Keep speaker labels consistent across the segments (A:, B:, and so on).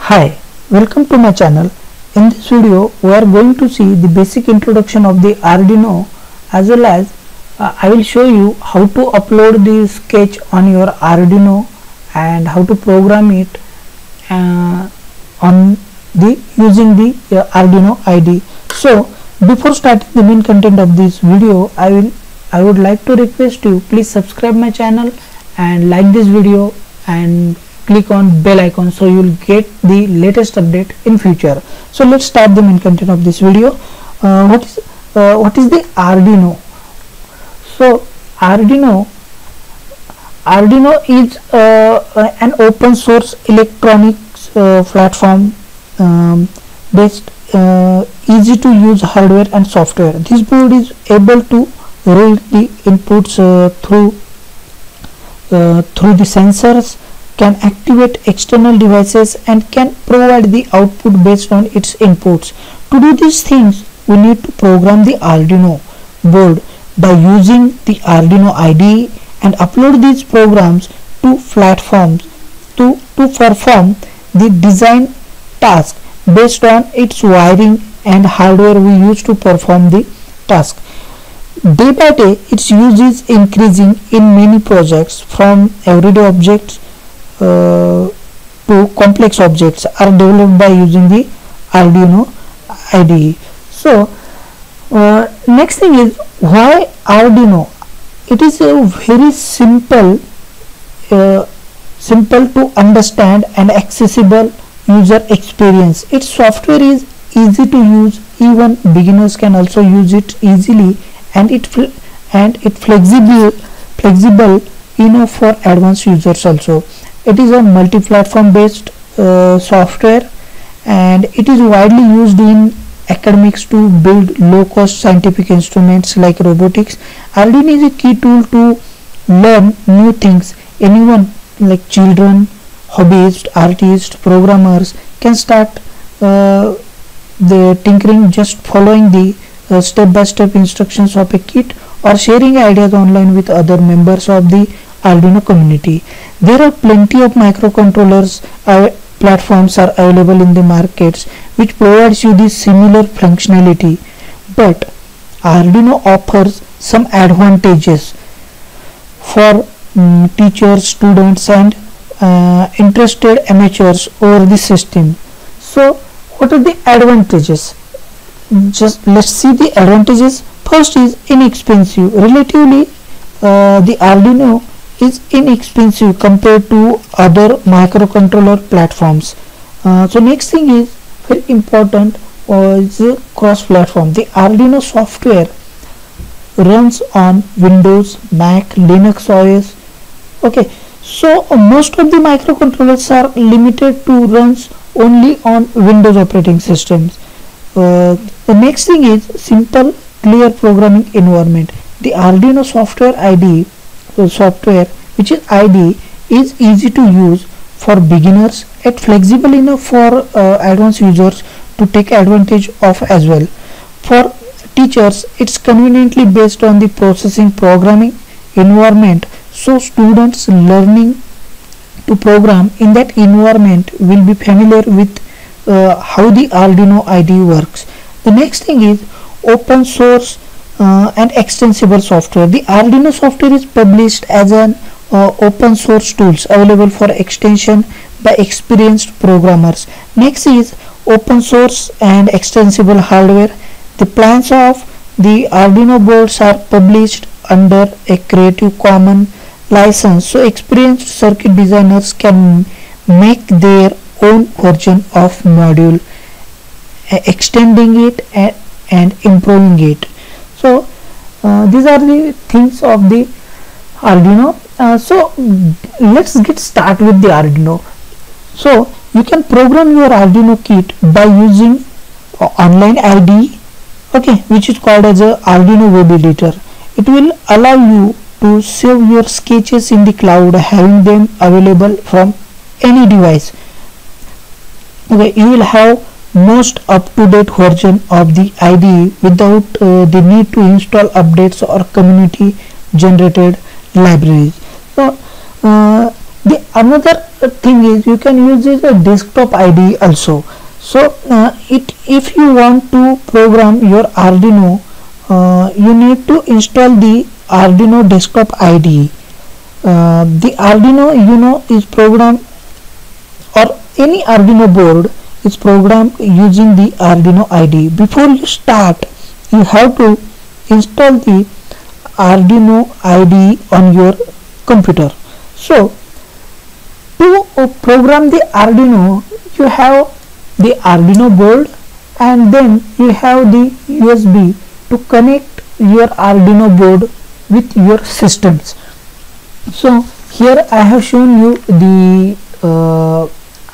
A: Hi, welcome to my channel. In this video we are going to see the basic introduction of the Arduino, as well as I will show you how to upload the sketch on your Arduino and how to program it on the using the Arduino IDE. So before starting the main content of this video, I would like to request you, please subscribe my channel and like this video and click on bell icon so you will get the latest update in future. So let's start the main content of this video. What is the Arduino? So Arduino is an open source electronics platform based easy to use hardware and software. This board is able to read the inputs through the sensors, can activate external devices, and can provide the output based on its inputs. To do these things, we need to program the Arduino board by using the Arduino IDE and upload these programs to platforms to perform the design task based on its wiring and hardware we use to perform the task. Day by day, its use is increasing in many projects, from everyday objects to complex objects are developed by using the Arduino IDE. So next thing is, why Arduino? It is a very simple to understand and accessible user experience. Its software is easy to use, even beginners can also use it easily, and it flexible enough for advanced users also. It is a multi-platform based software, and it is widely used in academics to build low-cost scientific instruments like robotics. Arduino is a key tool to learn new things. Anyone like children, hobbyists, artists, programmers can start the tinkering just following the step-by-step instructions of a kit, or sharing ideas online with other members of the Arduino community. There are plenty of microcontrollers platforms are available in the markets which provides you the similar functionality, but Arduino offers some advantages for teachers, students, and interested amateurs over the system. So what are the advantages? Just let's see the advantages. First is inexpensive. Relatively the Arduino is inexpensive compared to other microcontroller platforms. So next thing is very important, is cross-platform. The Arduino software runs on Windows, Mac, Linux OS. Okay, so most of the microcontrollers are limited to runs only on Windows operating systems. The next thing is simple, clear programming environment. The Arduino software IDE which is IDE is easy to use for beginners and flexible enough for advanced users to take advantage of as well. For teachers, it's conveniently based on the processing programming environment, so students learning to program in that environment will be familiar with how the Arduino IDE works. The next thing is open source and extensible software. The Arduino software is published as an open source tools available for extension by experienced programmers. Next is open source and extensible hardware. The plans of the Arduino boards are published under a Creative Commons license, so experienced circuit designers can make their own version of module, extending it and improving it. So these are the things of the Arduino. So let's get started with the Arduino. So you can program your Arduino kit by using online IDE, okay, which is called as a Arduino web editor. It will allow you to save your sketches in the cloud, having them available from any device. Okay, you will have most up-to-date version of the IDE without the need to install updates or community generated libraries. So The another thing is you can use this desktop IDE also. So if you want to program your Arduino, you need to install the Arduino desktop IDE. The Arduino, is programmed, or any Arduino board is programmed using the Arduino IDE. Before you start, you have to install the Arduino IDE on your computer. So to program the Arduino, you have the Arduino board, and then you have the USB to connect your Arduino board with your systems. So here I have shown you the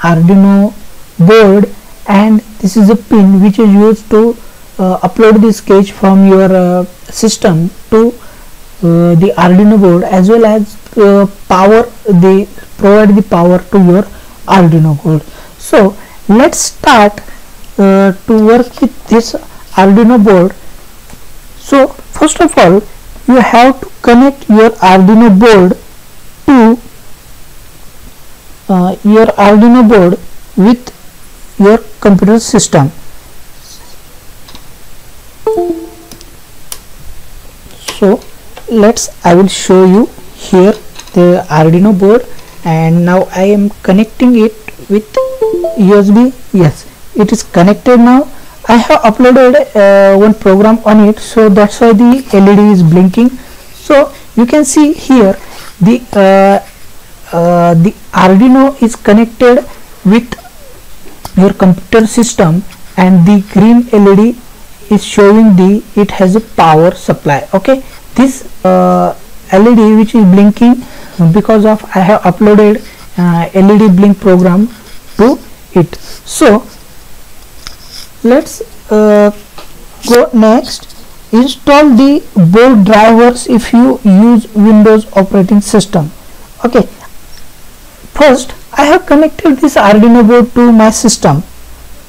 A: Arduino board, and this is a pin which is used to upload the sketch from your system to the Arduino board, as well as provide the power to your Arduino board. So let's start to work with this Arduino board. So first of all, you have to connect your Arduino board to your Arduino board with your computer system. So I will show you here the Arduino board, and now I am connecting it with USB. Yes, it is connected now. I have uploaded one program on it, so that's why the LED is blinking. So you can see here the Arduino is connected with your computer system, and the green LED is showing it has a power supply. Okay, this LED which is blinking because of I have uploaded LED blink program to it. So let's go next. Install the board drivers if you use Windows operating system. Okay, first I have connected this Arduino board to my system,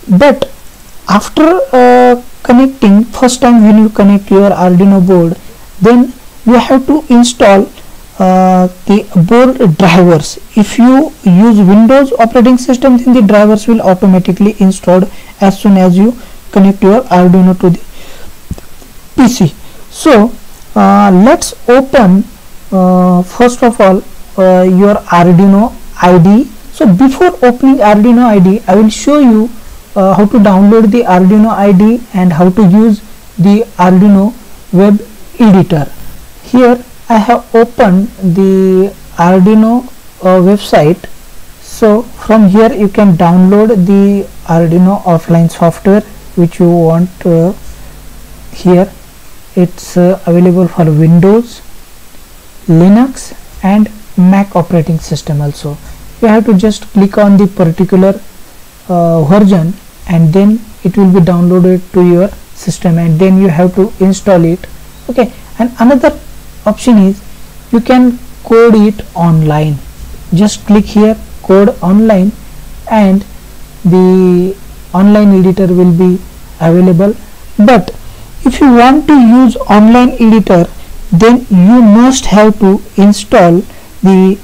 A: but after connecting, first time when you connect your Arduino board, then you have to install the board drivers. If you use Windows operating system, then the drivers will automatically installed as soon as you connect your Arduino to the PC. So let's open first of all your Arduino IDE. So before opening Arduino IDE, I will show you how to download the Arduino IDE and how to use the Arduino web editor. Here I have opened the Arduino website. So from here you can download the Arduino offline software which you want. Here it's available for Windows, Linux and Mac operating system also. You have to just click on the particular version, and then it will be downloaded to your system, and then you have to install it. Okay, and another option is you can code it online. Just click here, code online, and the online editor will be available. But if you want to use online editor, then you must have to install the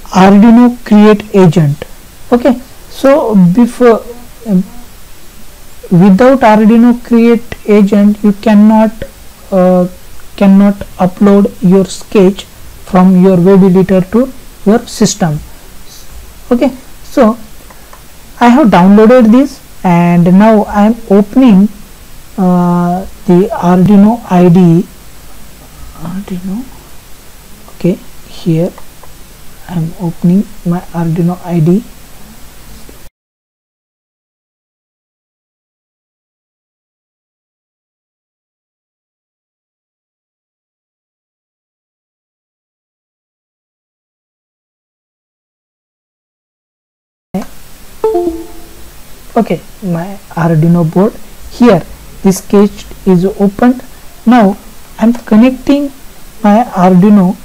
A: Arduino create agent. Okay, so before without Arduino create agent you cannot upload your sketch from your web editor to your system. Okay, so I have downloaded this, and now I am opening the Arduino IDE. Okay, here I am opening my Arduino IDE. Okay, my Arduino board. Here this sketch is opened. Now I am connecting my Arduino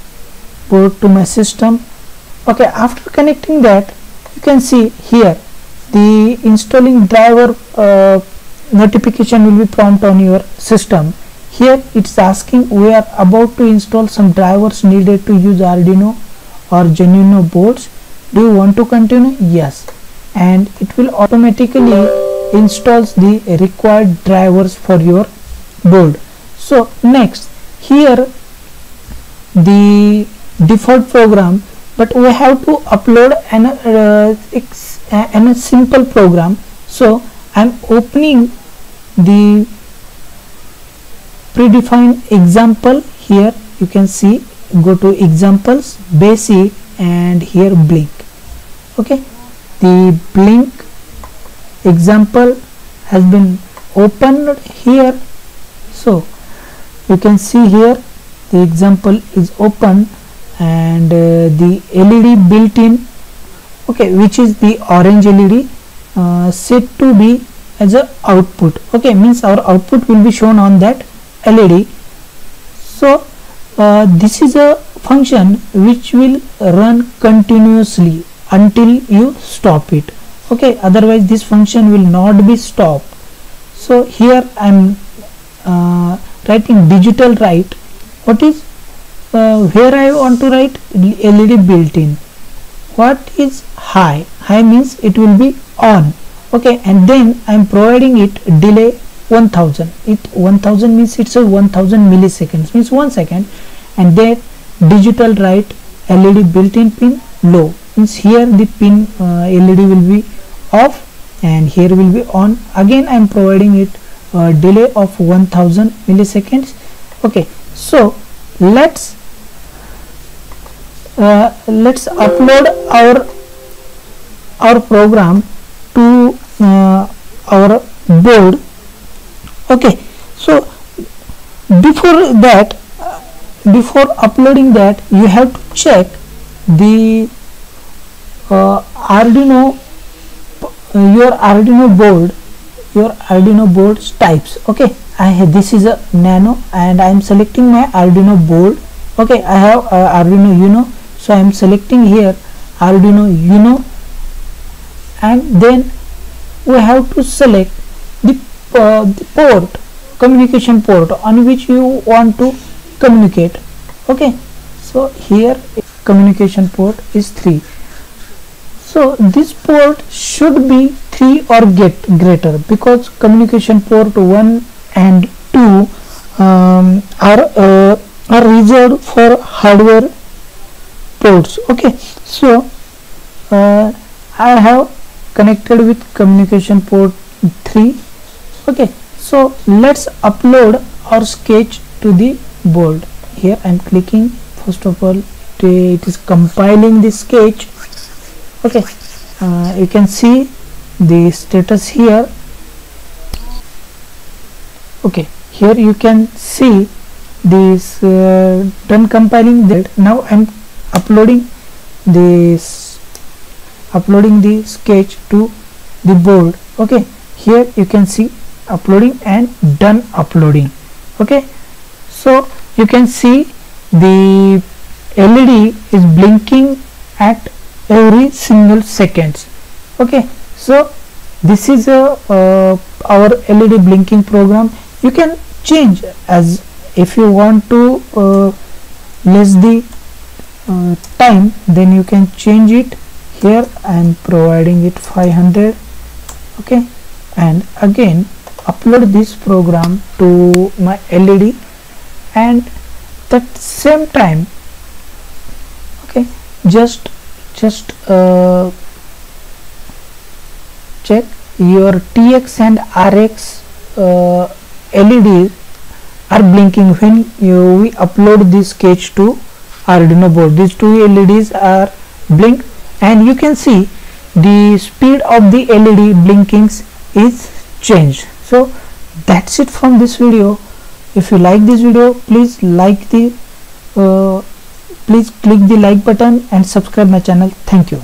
A: board to my system. Okay, after connecting that, you can see here the installing driver notification will be prompt on your system. Here it's asking we are about to install some drivers needed to use Arduino or Genuino boards. Do you want to continue? Yes, and it will automatically installs the required drivers for your board. So next, here the default program, but we have to upload a simple program. So I'm opening the predefined example. Here you can see, go to examples, basic, and here blink. Okay, the blink example has been opened here. So you can see here the example is open, and the LED built in, okay, which is the orange LED, set to be as a output. Okay, means our output will be shown on that LED. So this is a function which will run continuously until you stop it. Okay, otherwise this function will not be stopped. So here I am writing digital write. What is here I want to write LED built in. What is high? High means it will be on. Okay, and then I am providing it delay 1000. It 1000 means it's a 1000 milliseconds, means 1 second, and then digital write LED built in pin low, means here the pin LED will be off and here will be on. Again I am providing it delay of 1000 milliseconds. Okay, so let's upload our program to our board. Okay, so before uploading that, you have to check the Arduino, your Arduino board's types. Okay, this is a Nano, and I am selecting my Arduino board. Okay, I have Arduino Uno, so I am selecting here Arduino Uno, and then we have to select the port, communication port on which you want to communicate. Okay, so here communication port is 3. So this port should be 3 or greater, because communication port 1 and 2 are reserved for hardware ports. Okay, so I have connected with communication port 3. Okay, so let's upload our sketch to the board. Here I am clicking. First of all, it is compiling the sketch. Okay, you can see the status here. Okay, here you can see this done compiling. That now I am uploading the sketch to the board. Okay, here you can see uploading and done uploading. Okay, so you can see the LED is blinking at every single seconds. Okay, so this is our LED blinking program. You can change, as if you want to less the time, then you can change it. Here I am providing it 500. Okay, and again upload this program to my LED, and that same time, okay, just check your TX and RX LEDs are blinking when we upload this sketch to Arduino board. These two LEDs are blink, and you can see the speed of the LED blinkings is changed. So that's it from this video. If you like this video, please click the like button and subscribe my channel. Thank you.